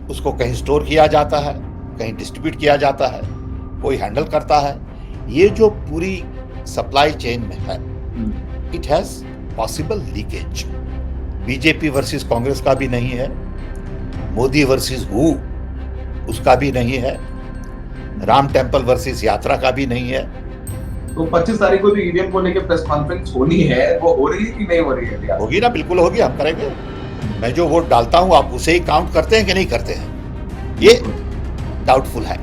उसको कहीं स्टोर किया जाता है, कहीं डिस्ट्रीब्यूट किया जाता है, कोई हैंडल करता है। ये जो पूरी सप्लाई चेन में है, it has possible leakage. BJP versus Congress का भी नहीं है, मोदी वर्सेस हु उसका भी नहीं है, राम टेम्पल वर्सेस यात्रा का भी नहीं है। तो 25 तारीख को जो ईवीएम को लेकर प्रेस कॉन्फ्रेंस होनी है, वो हो रही है कि नहीं हो रही है रियाज? होगी ना, बिल्कुल होगी, हम करेंगे। मैं जो वोट डालता हूं आप उसे ही काउंट करते हैं कि नहीं करते हैं, ये डाउटफुल है।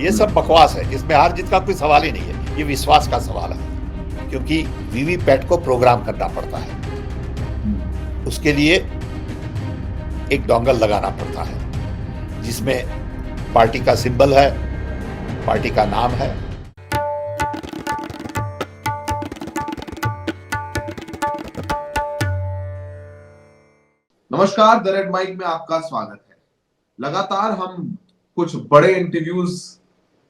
ये सब बकवास है, इसमें हार जीत का कोई सवाल ही नहीं है, ये विश्वास का सवाल है। क्योंकि वीवीपैट को प्रोग्राम करना पड़ता है, उसके लिए एक डोंगल लगाना पड़ता है जिसमें पार्टी का सिंबल है, पार्टी का नाम है। नमस्कार, द रेड माइक में आपका स्वागत है। लगातार हम कुछ बड़े इंटरव्यूज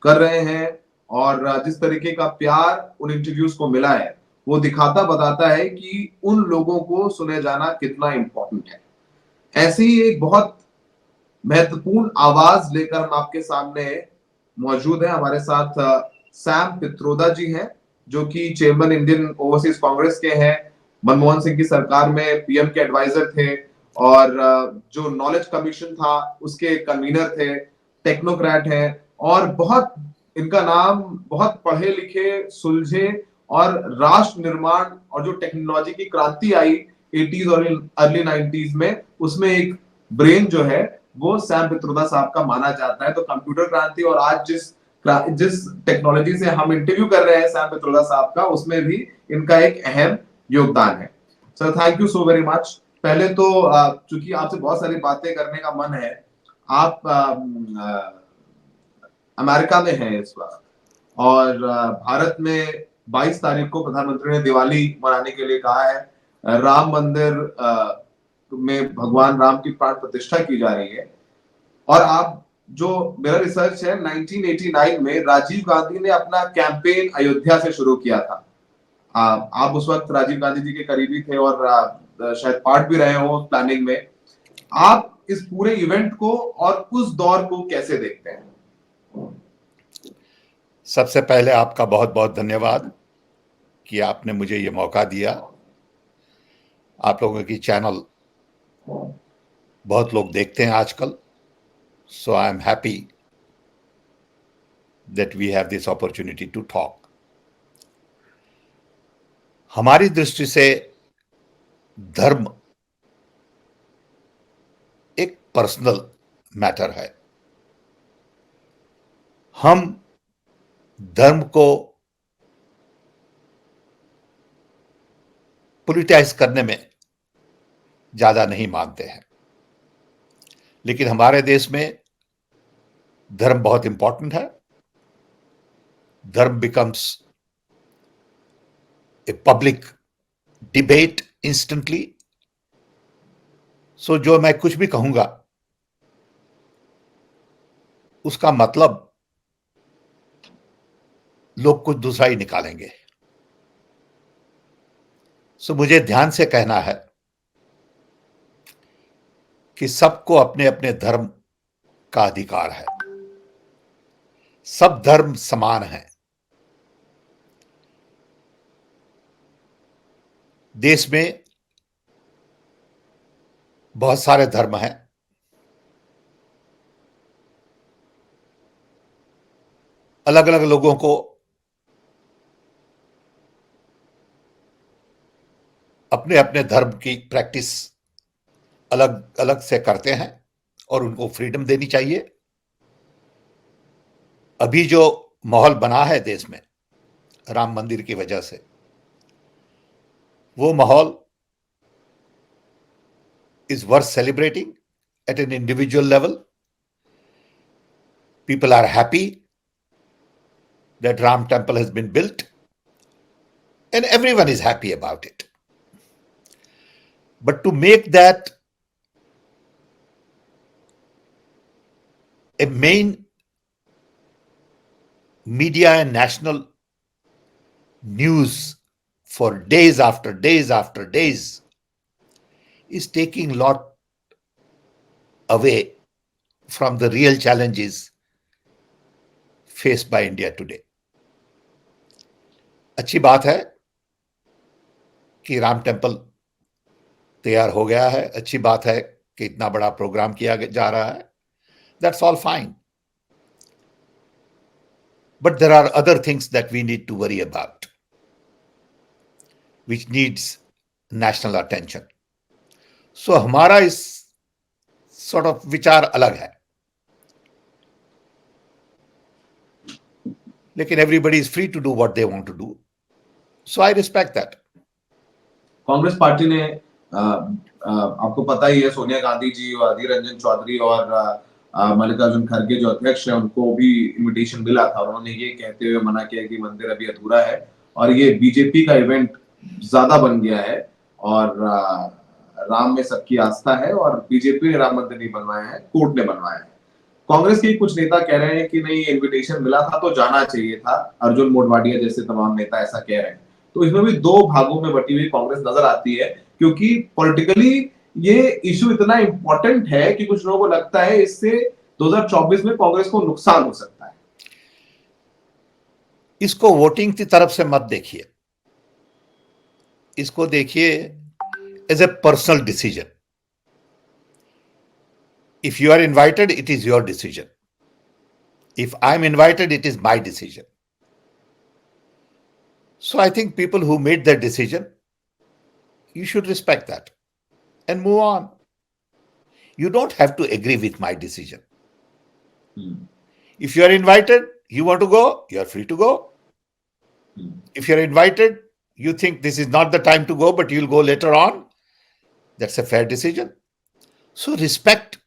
कर रहे हैं और जिस तरीके का प्यार उन इंटरव्यूज को मिला है वो दिखाता बताता है कि उन लोगों को सुने जाना कितना इंपॉर्टेंट है। ऐसे ही एक बहुत महत्वपूर्ण आवाज लेकर हम आपके सामने मौजूद है। हमारे साथ सैम पित्रोदा जी हैं, जो कि चेयरमैन इंडियन ओवरसीज कांग्रेस के हैं। मनमोहन सिंह की सरकार में पीएम के एडवाइजर थे और जो नॉलेज कमीशन था उसके कन्वीनर थे। टेक्नोक्रेट हैं और बहुत इनका नाम बहुत पढ़े लिखे, सुलझे और राष्ट्र निर्माण और जो टेक्नोलॉजी की क्रांति आई 80s और अर्ली 90s में, उसमें एक ब्रेन जो है वो सैम पित्रोदा साहब का माना जाता है। तो कंप्यूटर क्रांति और आज जिस टेक्नोलॉजी से हम इंटरव्यू कर रहे हैं सैम पित्रोदा साहब का, उसमें भी इनका एक अहम योगदान है। Sir, thank you so very much. पहले तो चूंकि आपसे बहुत सारी बातें करने का मन है, आप अमेरिका में हैं इस वक्त और भारत में 22 तारीख को प्रधानमंत्री ने दिवाली मनाने के लिए कहा है। राम मंदिर में भगवान राम की प्राण प्रतिष्ठा की जा रही है और आप जो मेरा रिसर्च है 1989 में राजीव गांधी ने अपना कैंपेन अयोध्या से शुरू किया था। आप उस वक्त राजीव गांधी जी के करीबी थे और शायद पार्ट भी रहे हो प्लानिंग में। आप इस पूरे इवेंट को और उस दौर को कैसे देखते हैं? सबसे पहले आपका बहुत बहुत धन्यवाद कि आपने मुझे ये मौका दिया। आप लोगों की चैनल बहुत लोग देखते हैं आजकल, so I am happy that we have this opportunity to talk. हमारी दृष्टि से धर्म एक पर्सनल मैटर है। हम धर्म को पॉलिटिसाइज करने में ज्यादा नहीं मानते हैं, लेकिन हमारे देश में धर्म बहुत इंपॉर्टेंट है। धर्म becomes a public debate instantly. So जो मैं कुछ भी कहूंगा उसका मतलब लोग कुछ दूसरा ही निकालेंगे। सो मुझे ध्यान से कहना है कि सबको अपने अपने धर्म का अधिकार है। सब धर्म समान हैं। देश में बहुत सारे धर्म हैं। अलग अलग लोगों को अपने अपने धर्म की प्रैक्टिस अलग अलग से करते हैं और उनको फ्रीडम देनी चाहिए। अभी जो माहौल बना है देश में राम मंदिर की वजह से, वो माहौल is worth celebrating at an individual level. People are happy that Ram Temple has been built, and everyone is happy about it. But to make that a main media and national news for days after days after days is taking a lot away from the real challenges faced by India today. अच्छी बात है कि Ram temple तैयार हो गया है, अच्छी बात है कि इतना बड़ा प्रोग्राम किया जा रहा है. That's all fine. But there are other things that we need to worry about, which needs national attention. So हमारा इस sort of विचार अलग है, लेकिन everybody is free to do what they want to do. So I respect that. Congress party ने आपको पता ही है, सोनिया गांधी जी और अधीर रंजन चौधरी और मल्लिकार्जुन खड़गे जो अध्यक्ष हैं, उनको भी इनविटेशन मिला था. उन्होंने ये कहते हुए मना किया कि मंदिर अभी अधूरा है और ये बीजेपी का इवेंट ज्यादा बन गया है और राम में सबकी आस्था है और बीजेपी ने राम मंदिर नहीं बनवाया है, कोर्ट ने बनवाया है. कांग्रेस के कुछ नेता कह रहे हैं कि नहीं, इनविटेशन मिला था तो जाना चाहिए था. अर्जुन मोढवाडिया जैसे तमाम नेता ऐसा कह रहे हैं. तो इसमें भी दो भागों में बटी हुई कांग्रेस नजर आती है, क्योंकि पॉलिटिकली ये इशू इतना इंपॉर्टेंट है कि कुछ लोगों को लगता है इससे 2024 में कांग्रेस को नुकसान हो सकता है. इसको वोटिंग की तरफ से मत देखिए, इसको देखिए as a personal decision. If you are invited, it is your decision. If I'm invited, it is my decision. So I think people who made their decision, you should respect that and move on. You don't have to agree with my decision. If you are invited, you want to go, you are free to go. If you're invited, you think this is not the time to go, but you'll go later on, that's a fair decision. So respect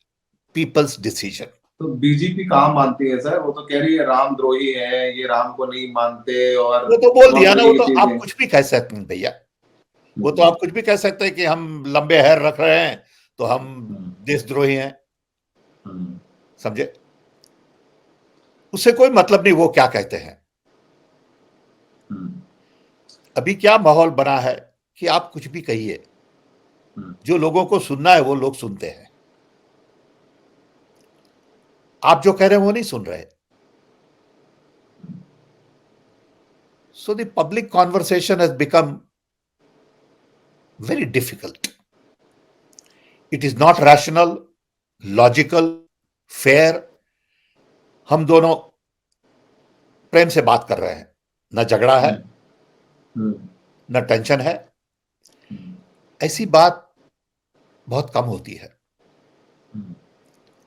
people's decision. तो BJP कहाँ मानती है sir? वो तो कह रही है रामद्रोही है, ये राम को नहीं मानते. और वो तो बोल दिया ना, वो तो आप कुछ भी कह सकते हैं भैया, वो तो आप कुछ भी कह सकते हैं कि हम लंबे हैर रख रहे हैं तो हम देशद्रोही हैं, समझे? उससे कोई मतलब नहीं वो क्या कहते हैं. अभी क्या माहौल बना है कि आप कुछ भी कहिए, जो लोगों को सुनना है वो लोग सुनते हैं. आप जो कह रहे हैं वो नहीं सुन रहे. So the public conversation has become very difficult. It is not rational, logical, fair. हम दोनों प्रेम से बात कर रहे हैं, न झगड़ा है, न टेंशन है. ऐसी बात बहुत कम होती है.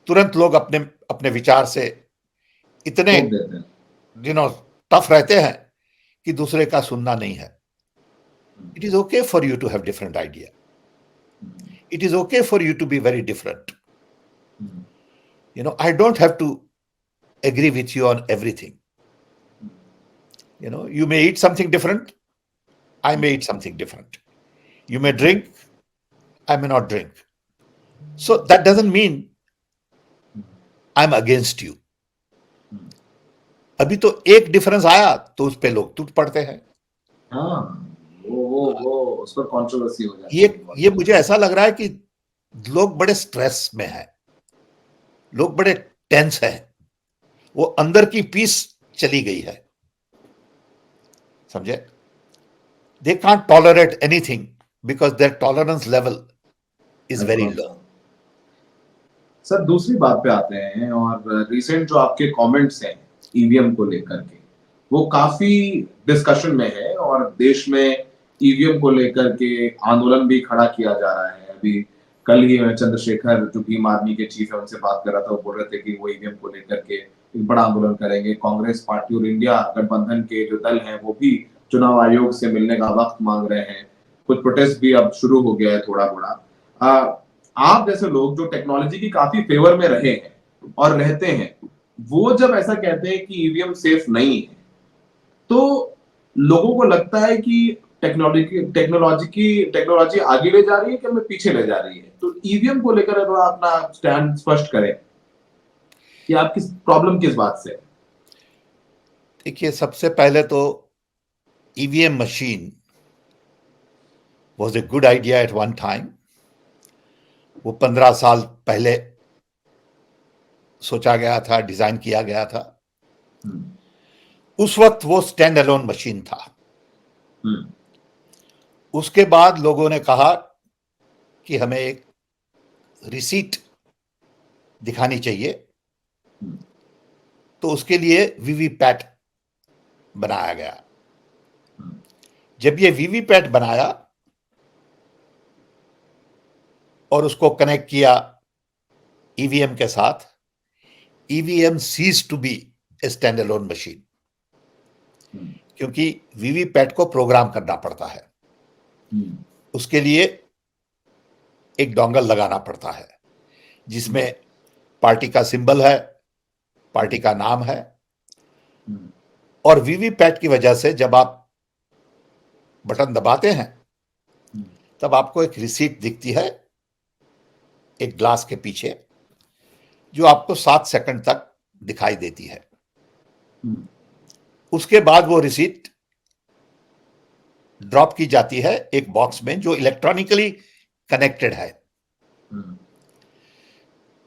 तुरंत लोग अपने विचार से इतने टफ रहते हैं कि दूसरे का सुनना नहीं है. It is okay for you to have different idea. It is okay for you to be very different. I don't have to agree with you on everything. You may eat something different, I may eat something different. You may drink, I may not drink. So that doesn't mean I'm against you. अभी तो एक difference आया तो उस पे लोग टूट पड़ते हैं. वो उस पर कंट्रोवर्सी हो जाती है. ये मुझे ऐसा लग रहा है कि लोग बड़े स्ट्रेस में हैं, लोग बड़े टेंस हैं, वो अंदर की पीस चली गई है, समझे? They can't tolerate anything because their tolerance level is very low. Sir दूसरी बात पे आते हैं, और रिसेंट जो आपके कमेंट्स हैं ईवीएम को लेकर के, वो काफी डिस्कशन में है और देश में ईवीएम को लेकर के आंदोलन भी खड़ा किया जा रहा है. अभी कल ही चंद्रशेखर जो भीम आर्मी के चीफ है उनसे बात कर रहा था, वो बोल रहे थे कि वो ईवीएम को लेकर के एक बड़ा आंदोलन करेंगे. कांग्रेस पार्टी और इंडिया गठबंधन के जो दल हैं वो भी चुनाव आयोग से मिलने का वक्त मांग रहे हैं. कुछ प्रोटेस्ट भी अब शुरू हो गया है थोड़ा बड़ा. आप जैसे लोग जो टेक्नोलॉजी की काफी फेवर में रहे हैं और रहते हैं, वो जब ऐसा कहते हैं कि ईवीएम सेफ नहीं है, तो लोगों को लगता है कि टेक्नोलॉजी आगे ले जा रही है कि हमें पीछे ले जा रही है. तो ईवीएम को लेकर थोड़ा अपना स्टैंड स्पष्ट करें कि आप किस प्रॉब्लम किस बात से. देखिए, सबसे पहले तो EVM machine was a good idea at one time. वो 15 साल पहले सोचा गया था, डिजाइन किया गया था, हम्म, उस वक्त वो स्टैंड अलोन मशीन था। हम्म, उसके बाद लोगों ने कहा कि हमें एक रिसीट दिखानी चाहिए, हम्म, तो उसके लिए वीवीपैट बनाया गया। हम्म, जब ये वीवीपैट बनाया और उसको कनेक्ट किया ईवीएम के साथ, EVM ceases to be a standalone machine, hmm, क्योंकि वीवीपैट को प्रोग्राम करना पड़ता है। हम्म, उसके लिए एक डोंगल लगाना पड़ता है जिसमें पार्टी का सिंबल है, पार्टी का नाम है, हम्म, और वीवीपैट की वजह से जब आप बटन दबाते हैं हम्म, तब आपको एक रिसीट दिखती है एक ग्लास के पीछे, जो आपको 7 सेकंड तक दिखाई देती है। हम्म, उसके बाद वो रिसीट ड्रॉप की जाती है एक बॉक्स में जो इलेक्ट्रॉनिकली कनेक्टेड है। हम्म,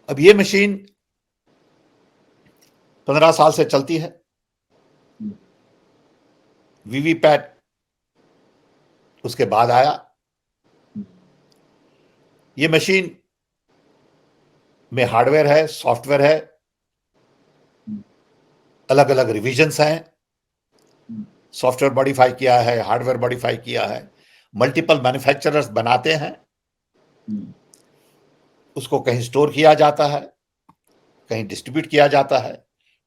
अब ये मशीन 15 साल से चलती है। हम्म, वीवीपैट उसके बाद आया। ये मशीन में हार्डवेयर है, सॉफ्टवेयर है, अलग अलग रिविजन्स हैं, सॉफ्टवेयर मॉडिफाई किया है, हार्डवेयर मॉडिफाई किया है, मल्टीपल मैन्युफैक्चरर्स बनाते हैं, हम्म, उसको कहीं स्टोर किया जाता है, कहीं डिस्ट्रीब्यूट किया जाता है,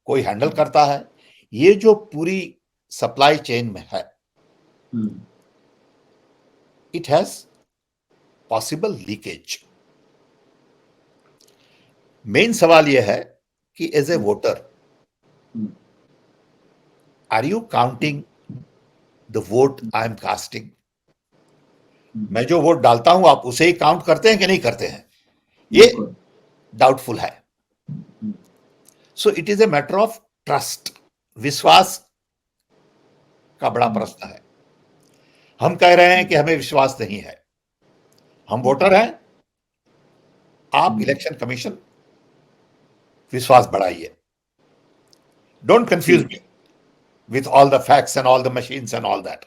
कोई हैंडल करता है। ये जो पूरी सप्लाई चेन में है, hmm, it has possible leakage. Main सवाल यह है कि as a voter, hmm, are you counting the vote I am casting? मैं जो वोट डालता हूं आप उसे ही काउंट करते हैं कि नहीं करते हैं? ये बिल्कुल, डाउटफुल है। So it is a matter of trust, विश्वास का बड़ा प्रश्न है। हम कह रहे हैं कि हमें विश्वास नहीं है, हम वोटर हैं, आप इलेक्शन कमीशन विश्वास बढ़ाइए। डोंट कंफ्यूज ठीक मी है, with all the facts and all the machines and all that.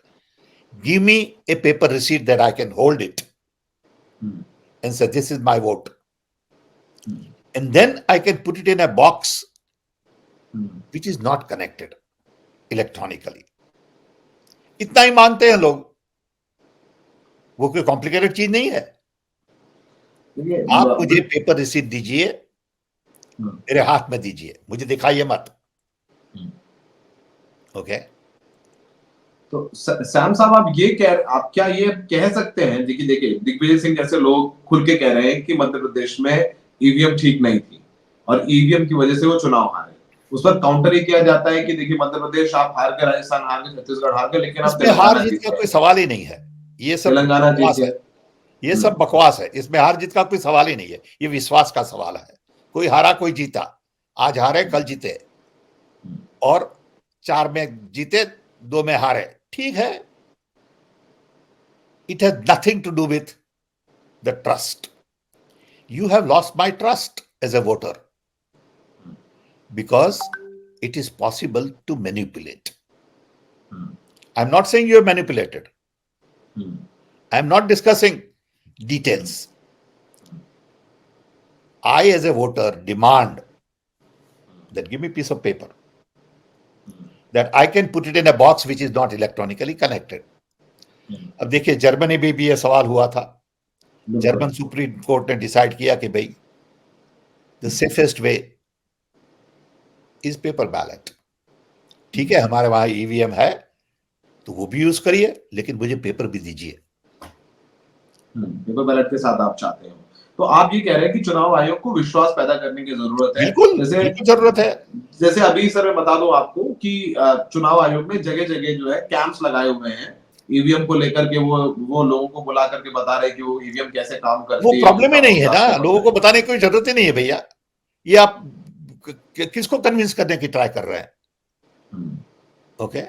Give me a paper receipt that I can hold it hmm, and say, this is my vote. Hmm, And then I can put it in a box hmm, which is not connected electronically. इतना ही मानते हैं लोग, वो कोई complicated चीज नहीं है। देखिए आप मुझे पेपर रिसीट दीजिए, हम्म, मेरे हाथ में दीजिए, मुझे दिखाइए मत। हम्म। ओके? तो सैम साहब आप क्या ये कह सकते हैं देखिए देखिए दिग्विजय सिंह जैसे लोग खुल के कह रहे हैं कि मध्य प्रदेश में ईवीएम ठीक नहीं थी और ईवीएम की वजह से वो चुनाव हारे। उस पर काउंटर ये किया जाता है कि देखिए मध्य प्रदेश आप हार गए, राजस्थान हार गए, छत्तीसगढ़ हार गए, लेकिन आप इसमें हार तेलंगाना जीत जीत का गए, कोई सवाल ही नहीं है। ये सब तेलंगाना जीत बकवास है। गए। ये सब बकवास है, इसमें हार जीत का कोई सवाल ही नहीं है। ये विश्वास का सवाल है। कोई हारा कोई जीता, आज हारे कल जीते, और 4 में जीते 2 में हारे, ठीक है। It has nothing to do with the trust. You have lost my trust as a voter because it is possible to manipulate. I'm not saying you have manipulated. I'm not discussing details. I, as a voter, demand that give me a piece of paper that I can put it in a box which is not electronically connected. अब देखिए, Germany में भी यह सवाल हुआ था। German supreme court ने decide किया कि भाई the safest way is paper ballot. ठीक है, हमारे वहां ईवीएम है तो वो भी यूज करिए, लेकिन मुझे पेपर भी दीजिए। पेपर बैलेट के साथ आप चाहते हो, तो आप ये कह रहे हैं कि चुनाव आयोग को विश्वास पैदा करने की जरूरत है। बिल्कुल जैसे बिल्कुल जरूरत है। जैसे अभी सर मैं बता दूं आपको कि चुनाव आयोग ने जगह जगह जो है कैंप्स लगाए हुए हैं ईवीएम को लेकर के। वो लोगों को बुला करके बता रहे कि वो ईवीएम कैसे काम वो करती है, प्रॉब्लम ही उसका नहीं है ना, प्रोसेस लोगों होता को है। बताने की कोई जरूरत ही नहीं है भैया। ये आप किसको कन्विंस करने की ट्राई कर रहे हैं? Okay,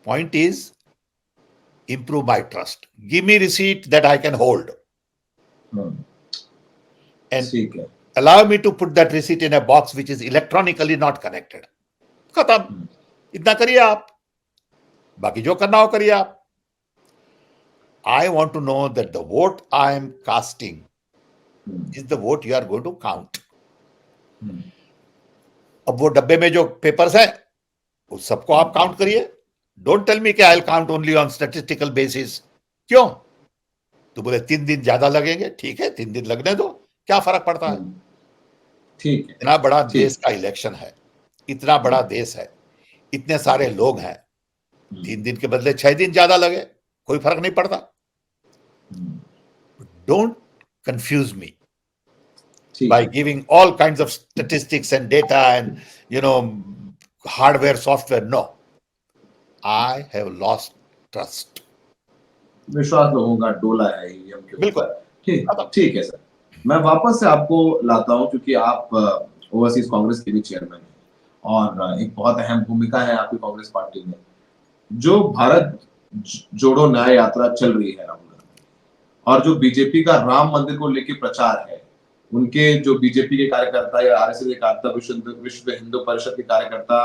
point is improve my trust, give me receipt that I can hold, and ठीक है। allow me to put that receipt in a box which is electronically not connected. खत्म. इतना करिए आप, बाकी जो करना हो करिए आप. I want to know that the vote I am casting is the vote you are going to count. अब वो डब्बे में जो पेपर्स हैं उस सबको आप काउंट करिए. डोंट टेल मी कि I will count only on statistical basis. क्यों? तो बोले 3 दिन ज्यादा लगेंगे. ठीक है, 3 दिन लगने दो, क्या फर्क पड़ता है? ठीक है. इतना बड़ा देश का इलेक्शन है, इतना बड़ा देश है, इतने सारे लोग हैं. 3 दिन के बदले 6 दिन ज्यादा लगे, कोई फर्क नहीं पड़ता. Don't confuse me by giving all kinds of statistics and data and hardware, software. No, I have lost trust. विश्वास लोगों का डोला है ईवीएम के बिल्कुल. ऊपर. ठीक है सर, मैं वापस से आपको लाता हूं क्योंकि आप ओवरसीज कांग्रेस के भी चेयरमैन हैं और एक बहुत अहम भूमिका है आपकी कांग्रेस पार्टी में. जो भारत जोड़ो न्याय यात्रा चल रही है राहुल गांधी, और जो बीजेपी का राम मंदिर को लेकर प्रचार है, उनके जो बीजेपी के कार्यकर्ता या आरएसएस के कार्यकर्ता, विश्व हिंदू परिषद के कार्यकर्ता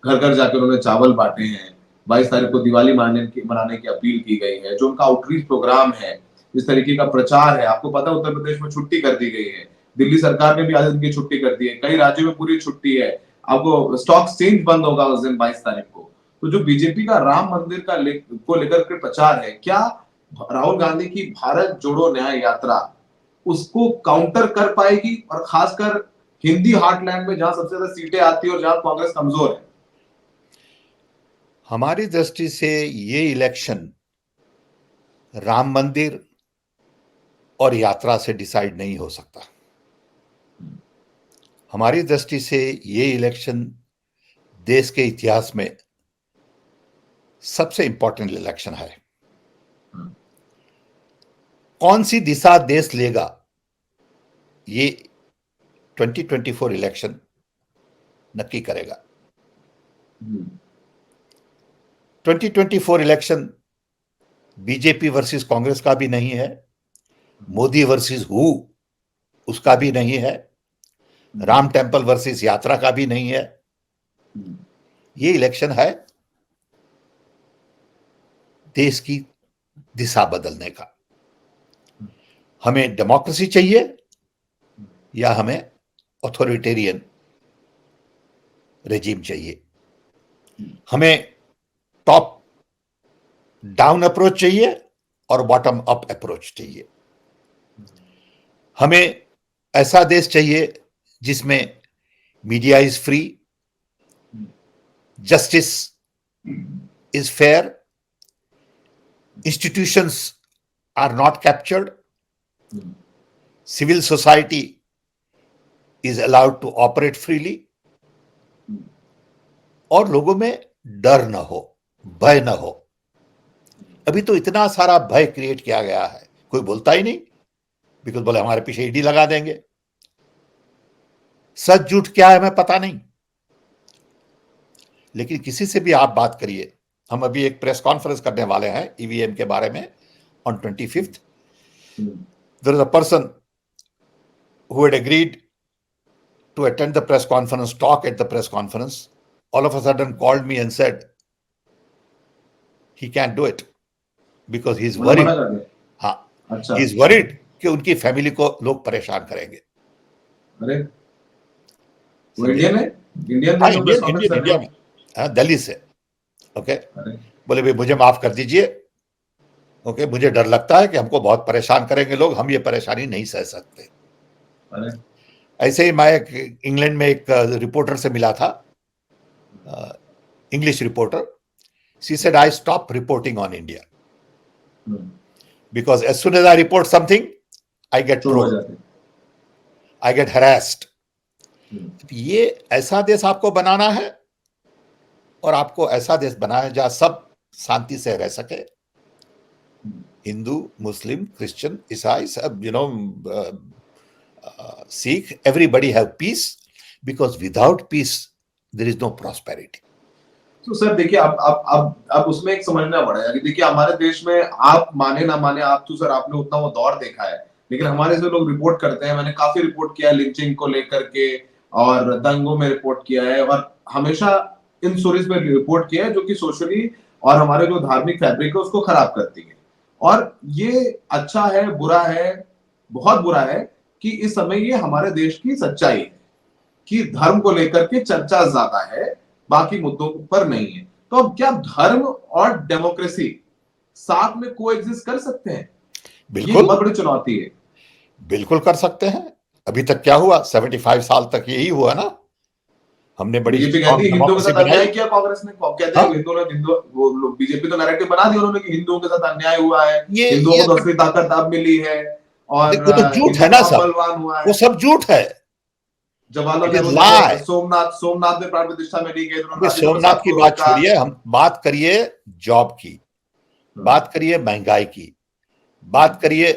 घर घर जाकर उन्होंने चावल बांटे हैं. 22 तारीख को दिवाली मनाने की अपील की गई है. जो उनका आउटरीच प्रोग्राम है, इस तरीके का प्रचार है. आपको पता है उत्तर प्रदेश में छुट्टी कर दी गई है, दिल्ली सरकार ने भी आज दिन की छुट्टी कर दी है, कई राज्यों में पूरी छुट्टी है. आपको स्टॉक एक्सचेंज बंद होगा उस दिन 22 तारीख को. तो जो बीजेपी का राम मंदिर को लेकर के प्रचार है, क्या राहुल गांधी की भारत जोड़ो न्याय यात्रा उसको काउंटर कर पाएगी? और खासकर हिंदी हार्टलैंड में जहां सबसे ज्यादा सीटें आती है और जहां कांग्रेस कमजोर है. हमारी दृष्टि से ये इलेक्शन राम मंदिर और यात्रा से डिसाइड नहीं हो सकता. हमारी दृष्टि से ये इलेक्शन देश के इतिहास में सबसे इंपॉर्टेंट इलेक्शन है. कौन सी दिशा देश लेगा, ये 2024 इलेक्शन नक्की करेगा. 2024 इलेक्शन बीजेपी वर्सेस कांग्रेस का भी नहीं है, मोदी वर्सेस हु उसका भी नहीं है, राम टेम्पल वर्सेस यात्रा का भी नहीं है. ये इलेक्शन है देश की दिशा बदलने का. हमें डेमोक्रेसी चाहिए या हमें ऑथोरिटेरियन रेजिम चाहिए. हमें टॉप डाउन अप्रोच चाहिए और बॉटम अप अप्रोच चाहिए. हमें ऐसा देश चाहिए जिसमें media is free, justice is fair, institutions are not captured, civil society is allowed to operate freely, और लोगों में डर न हो, भय न हो. अभी तो इतना सारा भय क्रिएट किया गया है, कोई बोलता ही नहीं, बिकॉज बोले हमारे पीछे ईडी लगा देंगे. सच झूठ क्या है हमें पता नहीं, लेकिन किसी से भी आप बात करिए. हम अभी एक प्रेस कॉन्फ्रेंस करने वाले हैं ईवीएम के बारे में on 25th. There is a person who had agreed to attend the press conference, talk at the press conference, all of a sudden called me and said he can't do it because he is worried. हाँ, he is worried कि उनकी family को लोग परेशान करेंगे. अरे वो Indian है, इंडियन में, हाँ, दिल्ली से. ओके, बोले भाई मुझे माफ कर दीजिए. ओके, मुझे डर लगता है कि हमको बहुत परेशान करेंगे लोग, हम ये परेशानी नहीं सह सकते. ऐसे ही मैं एक इंग्लैंड में एक रिपोर्टर से मिला था, English reporter. She said I stop reporting on India because as soon as I report something I get trolled, I get harassed. ये ऐसा देश आपको बनाना है और आपको ऐसा देश बनाया जहां सब शांति से रह सके. हिंदू, मुस्लिम, क्रिश्चियन, ईसाई, सब सिख, everybody have peace, because without peace there is no prosperity. तो सर देखिए, अब उसमें एक समझना पड़ेगा कि देखिए हमारे देश में आप माने ना माने, आप तो सर आपने उतना वो दौर देखा है, लेकिन हमारे जो लोग रिपोर्ट करते हैं, मैंने काफी रिपोर्ट किया है लिंचिंग को लेकर के और दंगों में रिपोर्ट किया है और हमेशा इन स्टोरीज पे रिपोर्ट किया है जो कि सोशली और हमारे जो धार्मिक फैब्रिक है उसको खराब करती है। और ये अच्छा है, बुरा है, बहुत बुरा है कि इस समय ये हमारे देश की सच्चाई है कि धर्म को लेकर के चर्चा ज्यादा है, बाकी मुद्दों पर नहीं है। तो अब क्या धर्म और डेमोक्रेसी साथ में कोएग्जिस्ट कर सकते हैं? ये बिल्कुल बहुत बड़ी चुनौती है। बिल्कुल कर सकते हैं। अभी तक क्या हुआ, 75 साल तक यही हुआ ना। हमने बड़ी बीजेपी स्ट्रॉन्ग कहती है हिंदुओं के डेमोक्रेसी साथ अन्याय बनाई। किया कांग्रेस ने, कहते हाँ, हैं हिंदू वो लोग बीजेपी तो नैरेटिव बना दिया उन्होंने कि हिंदुओं के साथ अन्याय हुआ है, हिंदुओं ये को तो असली ताकत अब मिली है और देखो, तो झूठ है हिंदू ना अब सब, बलवान हुआ वो है। सब झूठ है। जवाहरलाल इट इज नेहरू लाई। सोमनाथ में प्राण प्रतिष्ठा में नहीं गए, उन्होंने अभी राजेंद्र सोमनाथ प्रसाद की को बात रोका। छोड़िए, हम बात करिए जॉब की, बात करिए महंगाई की, बात करिए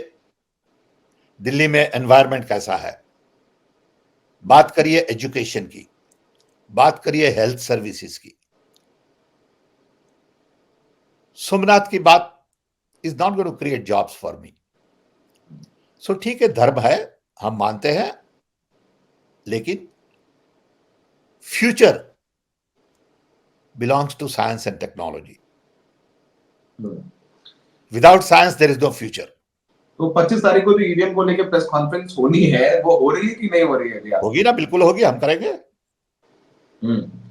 दिल्ली में एनवायरनमेंट कैसा है, बात करिए एजुकेशन की, बात करिए हेल्थ सर्विसेज की। सोमनाथ की बात is not going to create jobs for me. So ठीक है, धर्म है, हम मानते हैं, लेकिन future belongs to science and technology. Without science there is no future. तो 25 तारीख को जो ईवीएम को लेकर प्रेस कॉन्फ्रेंस होनी है, वो हो रही है कि नहीं हो रही है अभी? होगी ना, बिल्कुल होगी, हम करेंगे।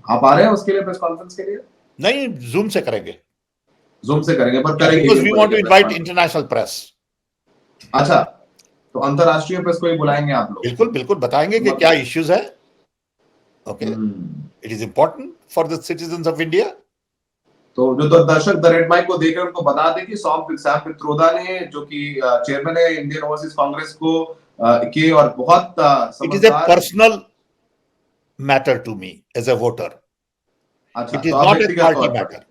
आप आ रहे हैं उसके लिए, प्रेस कॉन्फ्रेंस के लिए? नहीं, जूम से करेंगे। जूम से करेंगे, पर करेंगे बिकॉज ईवीएम वी को वांट टू लेकर press invite conference. International press. अच्छा, तो अंतरराष्ट्रीय प्रेस को ही बुलाएंगे आप लोग? बिल्कुल बिल्कुल बताएंगे कि क्या इश्यूज है। Okay, it is important for the citizens of India. तो जो दर्शक द रेड माइक को देख रहे हैं उनको बता दें कि सैम पित्रोदा ने, जो कि चेयरमैन है इंडियन ओवरसीज कांग्रेस को के और बहुत इट इज ए समझदार। Personal matter to me as a voter. अच्छा, इट तो इज आप नॉट ए व्यक्तिगत पार्टी तौर पर, मैटर।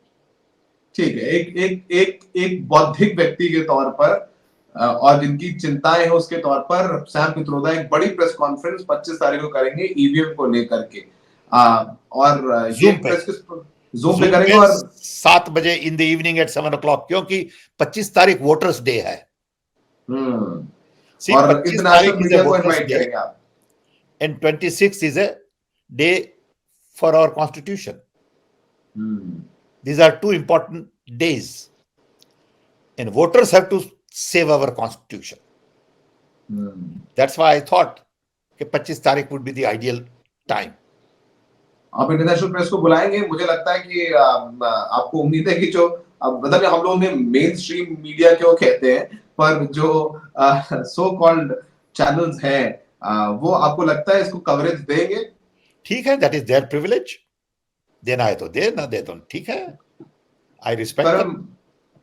ठीक है, एक एक एक एक बौद्धिक व्यक्ति के तौर पर और जिनकी चिंताएं हैं उसके तौर पर सैम पित्रोदा एक बड़ी प्रेस कॉन्फ्रेंस 25 तारीख को करेंगे ईवीएम को लेकर के। और ये जूम पे, प्रेस जूम पे करेंगे और 7 बजे in the evening eight 7 o'clock, क्योंकि 25 तारीख वोटर्स डे है। See, और 25 इंटरनेशनल तारीख is a मीडिया को voters इनवाइट day करेंगे आप? and 26 is a day for our constitution. These are two important days, and voters have to save our constitution. That's why I thought कि 25 तारीख would be the ideal time. आप international press को बुलाएंगे? मुझे लगता है कि आपको उम्मीद है कि जो मतलब हम लोग मेन स्ट्रीम मीडिया क्यों कहते हैं, पर जो सो कॉल्ड चैनल्स हैं वो आपको लगता है इसको कवरेज देंगे? ठीक है, that is their privilege. देना है तो दे, ना दे तो ठीक है, I respect them.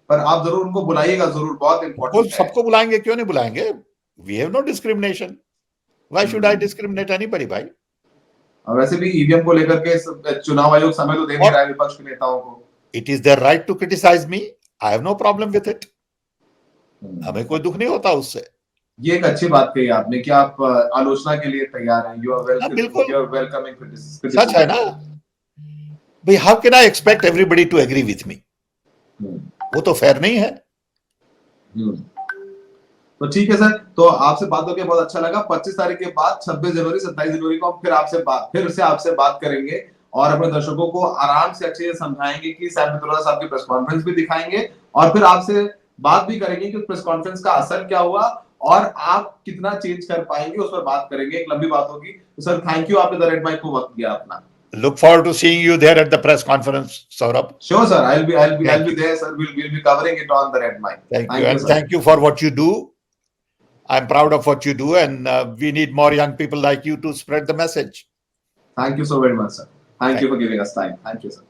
पर आप जरूर उनको बुलाइएगा, जरूर, बहुत इंपॉर्टेंट है। सबको बुलाएंगे, क्यों नहीं बुलाएंगे? We have no discrimination. Why should I discriminate anybody, भाई? और वैसे भी ईवीएम को लेकर के चुनाव आयोग समय तो दे नहीं रहा है विपक्ष के नेताओं को। It is their right to criticize me. I have no problem with it. हमें कोई दुख नहीं होता उससे। ये एक अच्छी बात कही आपने कि आप आलोचना के लिए तैयार हैं। You are welcoming criticism. सच है ना भाई, how can I expect everybody to agree with me? वो तो फेयर नहीं है। तो ठीक है सर, तो आपसे बात करके बहुत अच्छा लगा। 25 तारीख के बाद 26 जनवरी 27 जनवरी को हम फिर से आपसे बात करेंगे और अपने दर्शकों को आराम से अच्छे से समझाएंगे कि सैम पित्रोदा साहब की प्रेस कॉन्फ्रेंस भी दिखाएंगे और फिर आपसे बात भी करेंगे कि प्रेस कॉन्फ्रेंस का असर क्या हुआ और आप कितना चेंज कर पाएंगे, उस पर बात करेंगे। एक लंबी बात होगी। तो सर थैंक यू, आपने द रेड माइक को वक्त दिया अपना। Look forward to seeing you there at the press conference, Saurabh. Sure, sir. I'll be there, sir. We'll be covering it on the red mic. Thank you, and thank you for what you do. I'm proud of what you do, and we need more young people like you to spread the message. Thank you so very much, sir. Thank you for giving us time. Thank you, sir.